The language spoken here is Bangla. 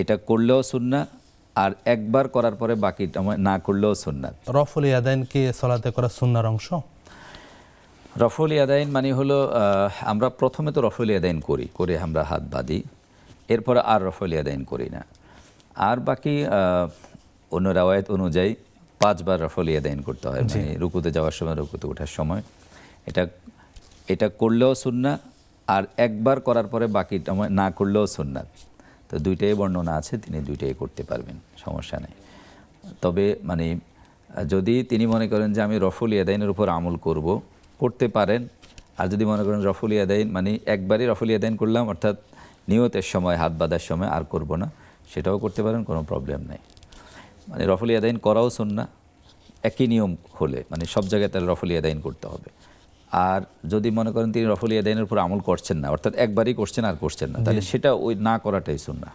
এটা করলেও সুন্নাত আর একবার করার পরে বাকিটা না করলেও সুন্নাত। রফুল ইয়াদাইন কি সালাতে করা সুন্নাহর অংশ? রফুল ইয়াদাইন মানে হলো আমরা প্রথমে তো রফুল ইয়াদাইন করি, করে আমরা হাত বাঁধি, এরপরে আর রফুল ইয়াদাইন করি না। আর বাকি অন্য রাওয়ায়াত অনুযায়ী 5 বার রফুল ইয়াদাইন করতে হয়, মানে রুকুতে যাওয়ার সময়, রুকুতে ওঠার সময়। এটা করলেও সুন্নাত আর একবার করার পরে বাকিটা না করলেও সুন্নাত। তো দুইটাই বর্ণনা আছে, তিনি দুইটাই করতে পারবেন, সমস্যা নেই। তবে মানে যদি তিনি মনে করেন যে আমি রফুল ইয়াদাইনের উপর আমল করতে পারেন। আর যদি মনে করেন রফুল ইয়াদাইন মানে একবারই রফুল ইয়াদাইন করলাম, অর্থাৎ নিয়তের সময়, হাত বাঁধার সময় আর করব না, সেটাও করতে পারেন, কোনো প্রবলেম নেই। মানে রফুল ইয়াদাইন করাও সুন্নাহ একই নিয়ম হলে, মানে সব জায়গায় তাহলে রফুল ইয়াদাইন করতে হবে। আর যদি মনে করেন তিনি রফুল ইয়াদাইনের উপর আমল করছেন না, অর্থাৎ একবারই করছেন আর করছেন না, তাহলে সেটা ওই না করাটাই সুন্নাহ।